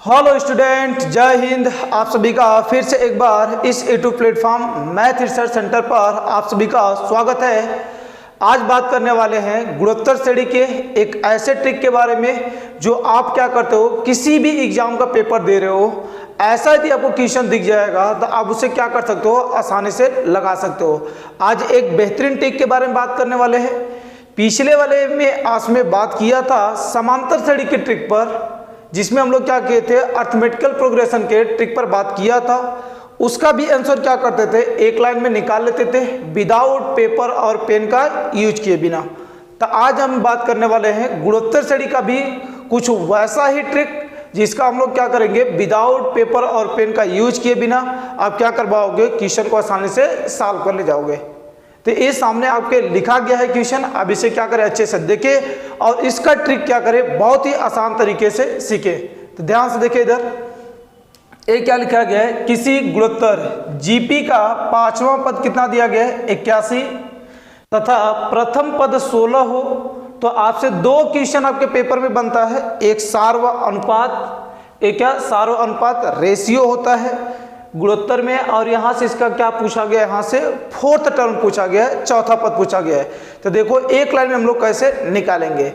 Hello student, जय हिंद। आप सभी का फिर से एक बार इस YouTube platform math research centre पर आप सभी का स्वागत है। आज बात करने वाले हैं गुणोत्तर श्रेणी के एक ऐसे ट्रिक के बारे में जो आप क्या करते हो, किसी भी एग्जाम का पेपर दे रहे हो, ऐसा यदि आपको क्वेश्चन दिख जाएगा तो आप उसे क्या कर सकते हो, आसानी से लगा सकते हो। आज एक बेहतरीन ट्रिक के बारे में बात करने वाले हैं। पिछले वाले में आज में बात किया था समांतर श्रेणी की ट्रिक पर, जिसमें हम लोग क्या किए थे, अर्थमेटिकल प्रोग्रेशन के ट्रिक पर बात किया था। उसका भी आंसर क्या करते थे, एक लाइन में निकाल लेते थे विदाउट पेपर और पेन का यूज किए बिना। तो आज हम बात करने वाले हैं गुणोत्तर श्रेणी का भी कुछ वैसा ही ट्रिक, जिसका हम लोग क्या करेंगे, विदाउट पेपर और पेन का यूज किए बिना आप क्या कर पाओगे, क्वेश्चन को आसानी से सॉल्व कर ले जाओगे। तो ये सामने आपके लिखा गया है क्वेश्चन। अब इसे क्या करें, अच्छे से देखें और इसका ट्रिक क्या करें, बहुत ही आसान तरीके से सीखें। तो ध्यान से देखिए, इधर ये क्या लिखा गया है, किसी गुणोत्तर जीपी का पांचवा पद कितना दिया गया है, 81 तथा प्रथम पद 16 हो तो आपसे दो क्वेश्चन आपके पेपर में बनता है। एक सार्व अनुपात, एक क्या सार्व अनुपात रेशियो होता है गुणोत्तर में, और यहाँ से इसका क्या पूछा गया, यहाँ से फोर्थ टर्म पूछा गया है, चौथा पद पूछा गया है। तो देखो एक लाइन में हम लोग कैसे निकालेंगे,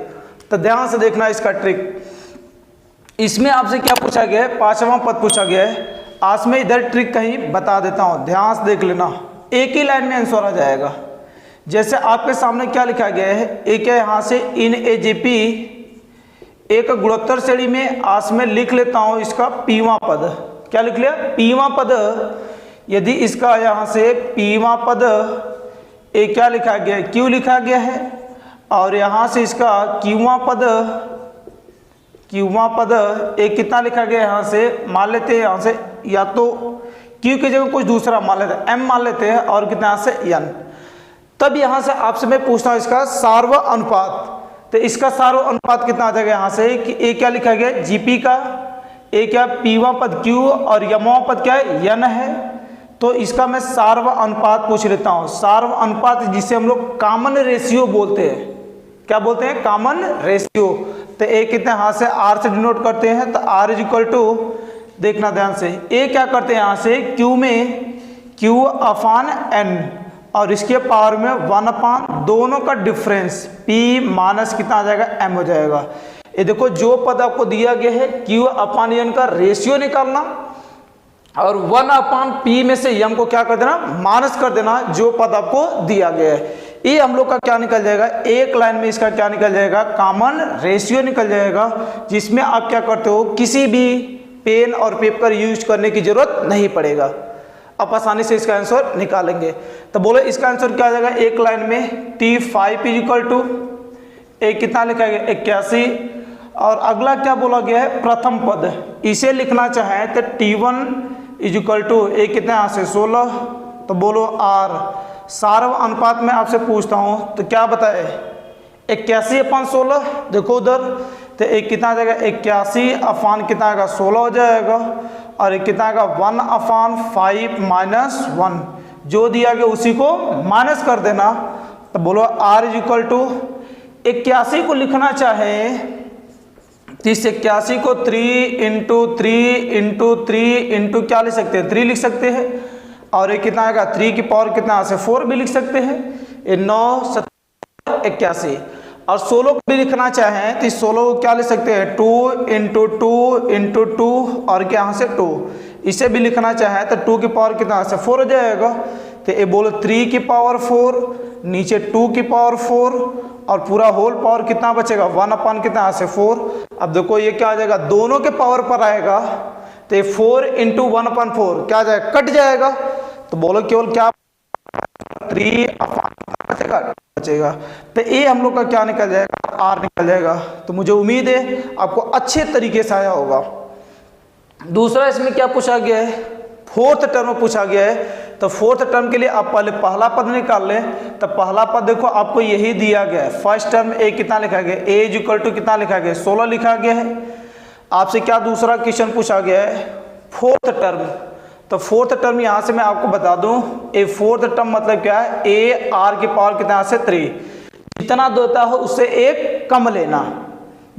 तो ध्यान से देखना इसका ट्रिक। इसमें आपसे क्या पूछा गया है, पांचवा पद पूछा गया है। आज मैं इधर ट्रिक कहीं बता देता हूँ, ध्यान से देख लेना, एक ही लाइन में आंसर आ जाएगा। जैसे आपके सामने क्या लिखा गया है, एक है यहाँ से इन एजीपी एक गुणोत्तर श्रेणी में, आज मैं लिख लेता हूँ इसका पीवा पद। क्या लिख लिया, पीवा पद। यदि इसका यहाँ से पीवा पद एक क्या लिखा गया है, क्यू लिखा गया है, और यहाँ से इसका क्यूवा पद एक कितना लिखा गया है, यहाँ से मान लेते हैं, यहाँ से या तो क्यू की जगह कुछ दूसरा मान लेते हैं, एम मान लेते हैं, और कितना यहाँ से एन। तब यहाँ से आपसे मैं पूछता हूँ इसका सार्व अनुपात। तो इसका सार्व अनुपात कितना आ जाएगा, यहाँ से कि एक क्या लिखा गया जीपी का, एक क्या पीवा पद क्यू और यमवा पद क्या है, यन है। तो इसका मैं सार्व अनुपात पूछ लेता हूँ। सार्व अनुपात जिसे हम लोग कॉमन रेशियो बोलते हैं, क्या बोलते हैं, कॉमन रेशियो। तो एक कितने हाथ से आर से डिनोट करते हैं, तो आर इज इक्वल टू, देखना ध्यान से, ए क्या करते हैं यहाँ से क्यू में क्यू अपान एन, और इसके पावर में 1 अपान दोनों का डिफरेंस पी माइनस कितना आ जाएगा, एम हो जाएगा। ये देखो जो पद आपको दिया गया है क्यू अपान एन का रेशियो निकालना, और 1 अपान पी में से एम को क्या कर देना, माइनस कर देना, जो पद आपको दिया गया है। ये हम लोग का क्या निकल जाएगा, एक लाइन में इसका क्या निकल जाएगा, कॉमन रेशियो निकल जाएगा, जिसमें आप क्या करते हो, किसी भी पेन और पेपर यूज करने की जरूरत नहीं पड़ेगा, आप आसानी से इसका आंसर निकालेंगे। तो बोलो इसका आंसर क्या आ जाएगा, एक लाइन में T5 इज इक्वल टू एक कितना लिखा गया 81, और अगला क्या बोला गया है, प्रथम पद। इसे लिखना चाहें तो T1 इज इक्वल टू एक कितना यहाँ से 16। तो बोलो आर। सार्व अनुपात में आपसे पूछता हूँ तो क्या बताए, 81 अपान 16, देखो उधर, तो एक कितना आ जाएगा 81 अपान कितना आएगा 16 हो जाएगा, और एक कितना आएगा 1 अपान 5 माइनस 1, जो दिया गया उसी को माइनस कर देना। तो बोलो आर इज इक्वल टू 81 को लिखना चाहे तो इस 81 को 3 इंटू 3 इंटू 3 इंटू क्या लिख सकते हैं, 3 लिख सकते हैं, और एक कितना आएगा 3 की पावर कितना से 4 भी लिख सकते हैं। ये 9 7 81, और 16 को भी लिखना चाहें तो इस 16 को क्या लिख सकते हैं, 2 इंटू 2 इंटू 2, और क्या यहाँ से 2। इसे भी लिखना चाहें तो 2 की पावर कितना से 4 हो जाएगा। तो ये बोलो 3 की पावर 4, नीचे 2 की पावर 4, और पूरा होल पावर कितना बचेगा, 1 अपान कितना से 4। अब देखो ये क्या आ जाएगा, दोनों के पावर पर आएगा, तो ये 4 इंटू 1 अपान 4 क्या आ जाएगा, कट जाएगा। तो बोलो केवल क्या 3 अपान बचेगा। तो ये हम लोग का क्या निकल जाएगा, आर निकल जाएगा। तो मुझे उम्मीद है आपको अच्छे तरीके से आया होगा। दूसरा इसमें क्या पूछा गया है, फोर्थ टर्म पूछा गया है। तो फोर्थ टर्म के लिए आप पहले पहला पद निकाल लें। तो पहला पद देखो आपको यही दिया गया है, फर्स्ट टर्म ए कितना लिखा गया, ए इज इक्वल टू कितना लिखा गया, 16 लिखा गया है। आपसे क्या दूसरा क्वेश्चन पूछा गया है, फोर्थ टर्म। तो फोर्थ टर्म यहाँ से मैं आपको बता दूं, ए फोर्थ टर्म मतलब क्या है, ए आर की पावर कितना से 3, जितना देता हो उससे एक कम लेना।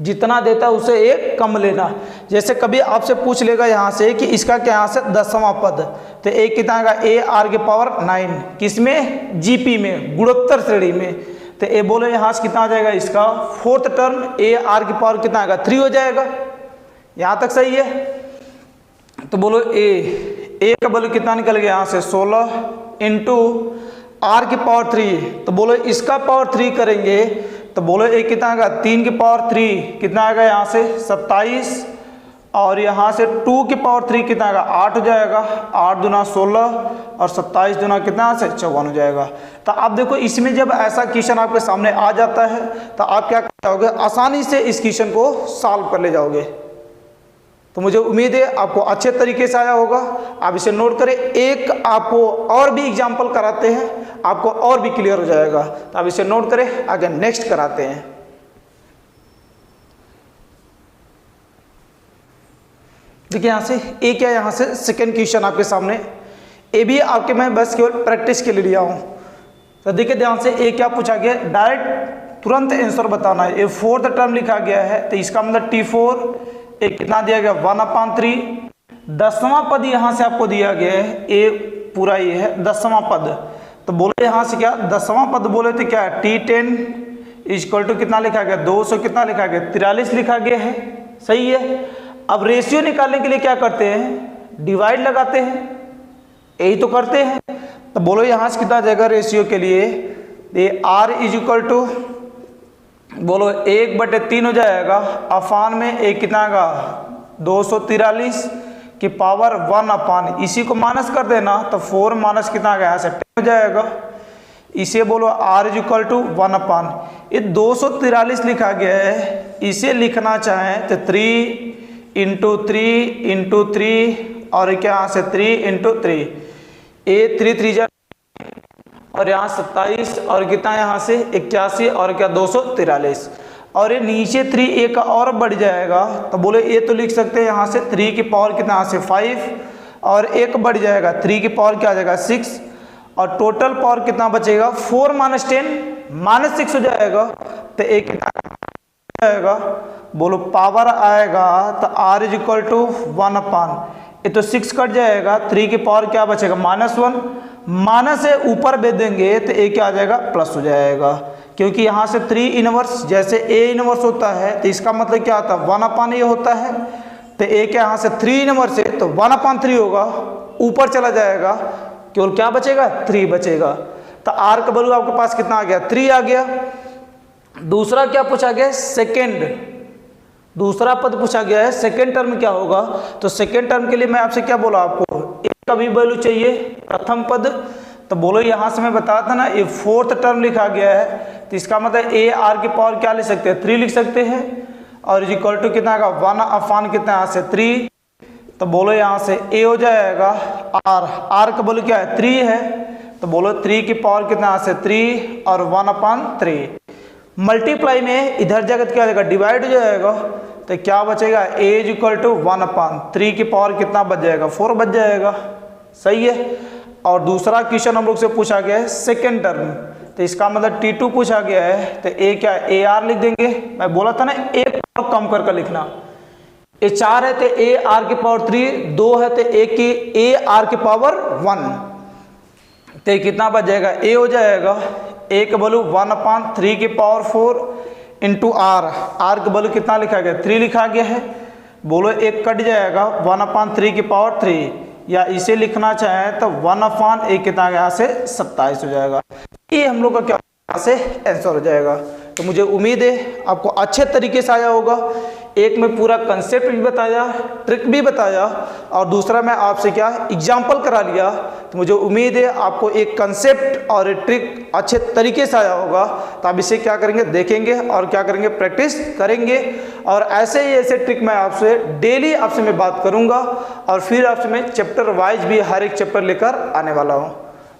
जितना देता है उसे एक कम लेना। जैसे कभी आपसे पूछ लेगा यहाँ से कि इसका क्या यहाँ से 10वां पद, तो एक कितना आएगा ए आर के पावर 9, किसमें, जीपी में, गुणोत्तर श्रेणी में। तो ए बोलो यहाँ से कितना आ जाएगा, इसका 4th टर्म ए आर की पावर कितना आएगा 3 हो जाएगा। यहाँ तक सही है। तो बोलो ए का वैल्यू कितना निकल गया यहाँ से 16 इंटू आर की पावर 3। तो बोलो इसका पावर 3 करेंगे तो बोलो एक कितना आएगा 3 की पावर 3 कितना आएगा यहाँ से 27, और यहाँ से 2 की पावर 3 कितना आएगा 8 हो जाएगा। 8 दूना 16 और 27 दूना कितना से 54 हो जाएगा। तो आप देखो इसमें जब ऐसा क्वेश्चन आपके सामने आ जाता है तो आप क्या कर जाओगे, आसानी से इस क्वेश्चन को सॉल्व कर ले जाओगे। तो मुझे उम्मीद है आपको अच्छे तरीके से आया होगा। आप इसे नोट करें, एक आपको और भी एग्जाम्पल कराते हैं, आपको और भी क्लियर हो जाएगा। तो आप इसे नोट करें, आगे नेक्स्ट कराते हैं। देखिए यहाँ से ए क्या, यहाँ से सेकेंड क्वेश्चन आपके सामने। ए भी आपके मैं बस केवल प्रैक्टिस के लिए लिया हूँ। तो देखिए ध्यान से ए क्या पूछा गया, डायरेक्ट तुरंत आंसर बताना है। ए 4th टर्म लिखा गया है तो इसका मतलब T4 एक कितना दिया गया 1/3। 10वां पद यहाँ से आपको दिया गया है, ए पूरा ये है 10वां पद। तो बोले यहाँ से क्या 10वां पद बोले थे क्या T10 इक्वल टू कितना लिखा गया 200 कितना लिखा गया 43 लिखा गया है। सही है। अब रेशियो निकालने के लिए क्या करते हैं, डिवाइड लगाते हैं, यही तो करते हैं। तो बोलो यहाँ से कितना जाएगा रेशियो के लिए, ये R इज इक्वल टू बोलो 1/3 हो जाएगा, अफान में एक कितना आएगा 243 की पावर 1/, इसी को माइनस कर देना तो 4 माइनस कितना आ गया यहाँ से 10 हो जाएगा। इसे बोलो R इज इक्वल टू 1/, ये 243 लिखा गया है, इसे लिखना चाहें तो 3 इंटू 3 और क्या यहाँ से 3 इंटू 3, ए 3 और यहाँ 27 और कितना यहाँ से 81 और क्या 243, और ये नीचे 3 ए का और बढ़ जाएगा। तो बोले ये तो लिख सकते हैं यहाँ से 3 की पावर कितना यहाँ से 5 और एक बढ़ जाएगा 3 की पावर क्या आ जाएगा 6, और टोटल पावर कितना बचेगा 4 माइनस 10 -6 हो जाएगा। तो एक कितना जाएगा, बोलो पावर आएगा तो R इज इक्वल टू 1/, ये तो 6 कट जाएगा, 3 की पावर क्या बचेगा -1, माइनस से ऊपर भेज देंगे तो ए क्या आ जाएगा प्लस हो जाएगा, क्योंकि यहाँ से 3 इनवर्स जैसे ए इनवर्स होता है तो इसका मतलब क्या आता है 1/, ये होता है। तो ए क्या यहाँ से 3 इनवर्स है तो 1/3 होगा, ऊपर चला जाएगा, केवल क्या बचेगा 3 बचेगा। तो आर का वैल्यू आपके पास कितना आ गया 3 आ गया। दूसरा क्या पूछा गया, सेकेंड, दूसरा पद पूछा गया है सेकेंड टर्म क्या होगा। तो सेकेंड टर्म के लिए मैं आपसे क्या बोला, आपको ए का भी वैल्यू चाहिए प्रथम पद। तो बोलो यहाँ से मैं बताया था ना ये 4th टर्म लिखा गया है तो इसका मतलब ए आर की पावर क्या लिख सकते हैं 3 लिख सकते हैं, और इक्वल टू कितना आएगा 1/, कितना यहाँ से 3। तो बोलो यहाँ से ए हो जाएगा आर का वैल्यू क्या है 3 है, तो बोलो 3 की पावर कितना यहाँ से 3 और 1/3 मल्टीप्लाई में इधर जगत क्या हो जाएगा डिवाइड हो जाएगा। तो क्या बचेगा ए इज इक्वल टू 1/3 की पावर कितना बच जाएगा 4 बच जाएगा। सही है। और दूसरा क्वेश्चन हम लोग से पूछा गया है सेकेंड टर्म, तो इसका मतलब T2 पूछा गया है तो ए क्या है ए आर लिख देंगे। मैं बोला था ना एक पावर कम करके लिखना, ए 4 है तो ए आर की पावर 3, 2 है तो ए आर की पावर 1, तो कितना बच जाएगा ए हो जाएगा ए का वैल्यू 1/3 की पावर 4 इंटू आर का वैल्यू कितना लिखा गया 3 लिखा गया है। बोलो एक कट जाएगा 1/3 की पावर 3, या इसे लिखना चाहें तो 1/1 कितना यहाँ से 27 हो जाएगा। ये हम लोग का क्या यहाँ से आंसर हो जाएगा। तो मुझे उम्मीद है आपको अच्छे तरीके से आया होगा। एक में पूरा कंसेप्ट भी बताया, ट्रिक भी बताया, और दूसरा मैं आपसे क्या एग्जाम्पल करा लिया। तो मुझे उम्मीद है आपको एक कंसेप्ट और एक ट्रिक अच्छे तरीके से आया होगा। तो आप इसे क्या करेंगे देखेंगे और क्या करेंगे प्रैक्टिस करेंगे, और ऐसे ही ऐसे ट्रिक मैं आपसे डेली आपसे मैं बात करूँगा, और फिर आपसे मैं चैप्टर वाइज भी हर एक चैप्टर लेकर आने वाला हूँ।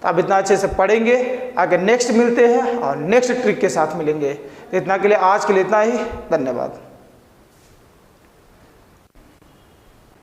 तो आप इतना अच्छे से पढ़ेंगे, आगे नेक्स्ट मिलते हैं और नेक्स्ट ट्रिक के साथ मिलेंगे। इतना के लिए आज के लिए इतना ही, धन्यवाद।